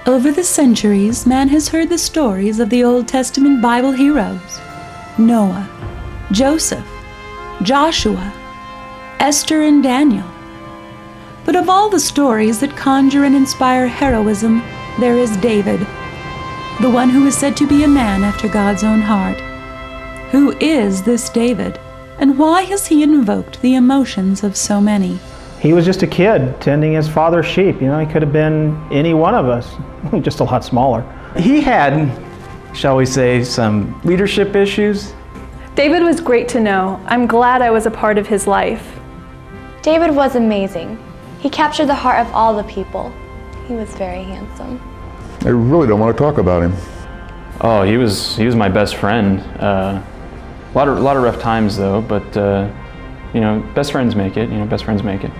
Over the centuries, man has heard the stories of the Old Testament Bible heroes: Noah, Joseph, Joshua, Esther, and Daniel. But of all the stories that conjure and inspire heroism, there is David, the one who is said to be a man after God's own heart. Who is this David, and why has he invoked the emotions of so many? He was just a kid tending his father's sheep. You know, he could have been any one of us, just a lot smaller. He had, shall we say, some leadership issues. David was great to know. I'm glad I was a part of his life. David was amazing. He captured the heart of all the people. He was very handsome. I really don't want to talk about him. Oh, he was my best friend. A lot of rough times though, but you know, best friends make it. You know, best friends make it.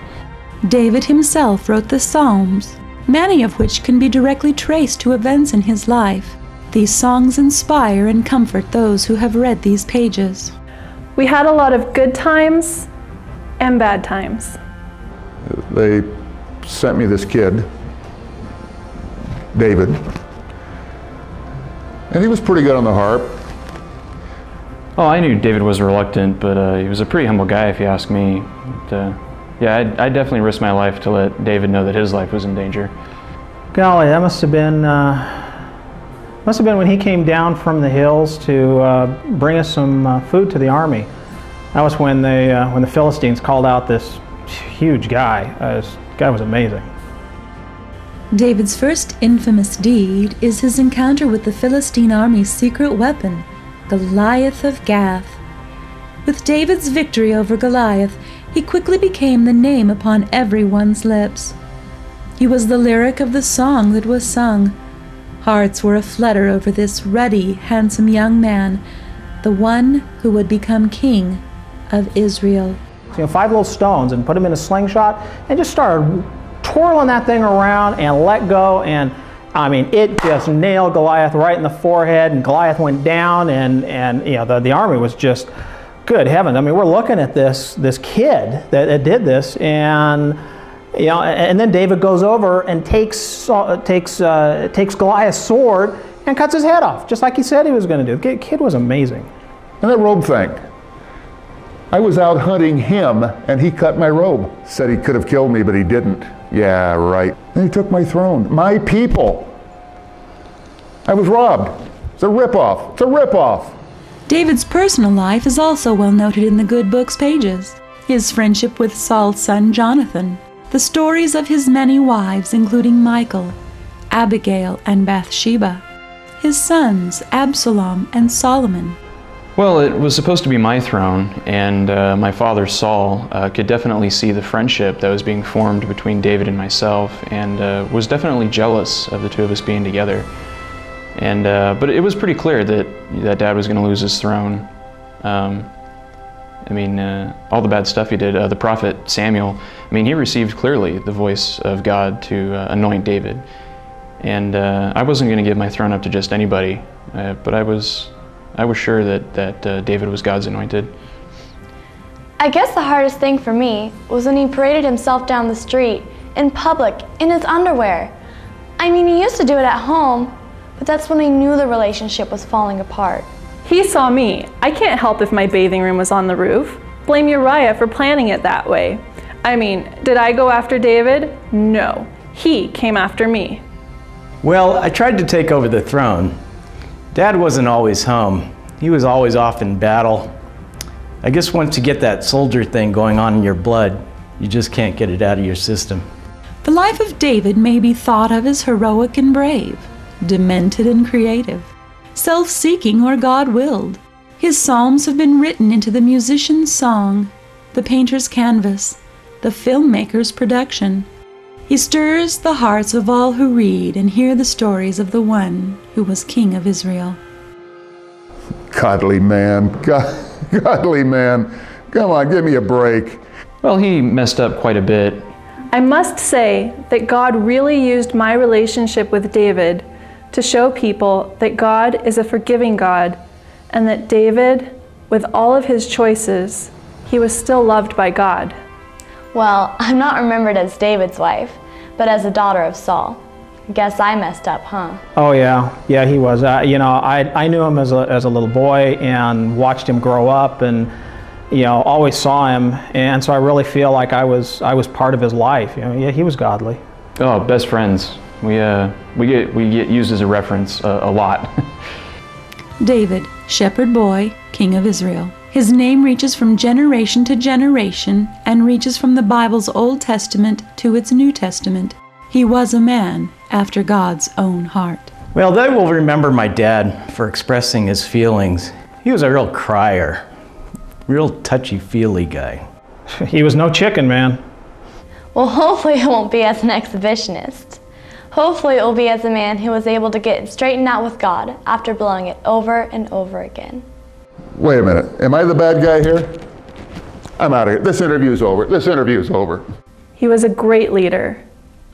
David himself wrote the Psalms, many of which can be directly traced to events in his life. These songs inspire and comfort those who have read these pages. We had a lot of good times and bad times. They sent me this kid, David, and he was pretty good on the harp. Oh, I knew David was reluctant, but he was a pretty humble guy if you ask me. But, yeah, I definitely risked my life to let David know that his life was in danger. Golly, that must have been when he came down from the hills to bring us some food to the army. That was when the Philistines called out this huge guy. This guy was amazing. David's first infamous deed is his encounter with the Philistine army's secret weapon, Goliath of Gath. With David's victory over Goliath, he quickly became the name upon everyone's lips. He was the lyric of the song that was sung. Hearts were aflutter over this ruddy, handsome young man, the one who would become king of Israel. 5 little stones and put them in a slingshot and just started twirling that thing around and let go, and I mean, it just nailed Goliath right in the forehead, and Goliath went down, and you know, the army was just, good heavens. I mean, we're looking at this kid that did this, and you know, and then David goes over and takes Goliath's sword and cuts his head off, just like he said he was going to do. The kid was amazing. And that robe thing. I was out hunting him, and he cut my robe. Said he could have killed me, but he didn't. Yeah, right. And he took my throne. My people. I was robbed. It's a ripoff. It's a ripoff. David's personal life is also well noted in the good book's pages. His friendship with Saul's son Jonathan, the stories of his many wives including Michal, Abigail, and Bathsheba, his sons Absalom and Solomon. Well, it was supposed to be my throne, and my father Saul could definitely see the friendship that was being formed between David and myself, and was definitely jealous of the two of us being together. And but it was pretty clear that Dad was going to lose his throne. I mean, all the bad stuff he did. The prophet Samuel, I mean, he received clearly the voice of God to anoint David. And I wasn't going to give my throne up to just anybody, but I was sure that David was God's anointed. I guess the hardest thing for me was when he paraded himself down the street, in public, in his underwear. I mean, he used to do it at home, but that's when he knew the relationship was falling apart. He saw me. I can't help if my bathing room was on the roof. Blame Uriah for planning it that way. I mean, did I go after David? No. He came after me. Well, I tried to take over the throne. Dad wasn't always home. He was always off in battle. I guess once you get that soldier thing going on in your blood, you just can't get it out of your system. The life of David may be thought of as heroic and brave, demented and creative, self-seeking or God-willed. His psalms have been written into the musician's song, the painter's canvas, the filmmaker's production. He stirs the hearts of all who read and hear the stories of the one who was King of Israel. Godly man, godly man. Come on, give me a break. Well, he messed up quite a bit. I must say that God really used my relationship with David to show people that God is a forgiving God, and that David, with all of his choices, he was still loved by God. Well, I'm not remembered as David's wife, but as a daughter of Saul. Guess I messed up, huh? Oh yeah, yeah, he was. You know, I knew him as a little boy and watched him grow up, and you know, always saw him, and so I really feel like I was part of his life. You know, yeah, he was godly. Oh, best friends. We get used as a reference a lot. David, shepherd boy, king of Israel. His name reaches from generation to generation and reaches from the Bible's Old Testament to its New Testament. He was a man after God's own heart. Well, they will remember my dad for expressing his feelings. He was a real crier, real touchy-feely guy. He was no chicken, man. Well, hopefully it won't be as an exhibitionist. Hopefully it will be as a man who was able to get straightened out with God after blowing it over and over again. Wait a minute, am I the bad guy here? I'm out of here. This interview's over. This interview's over. He was a great leader.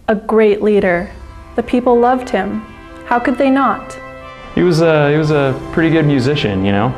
A great leader. The people loved him. How could they not? He was a pretty good musician, you know.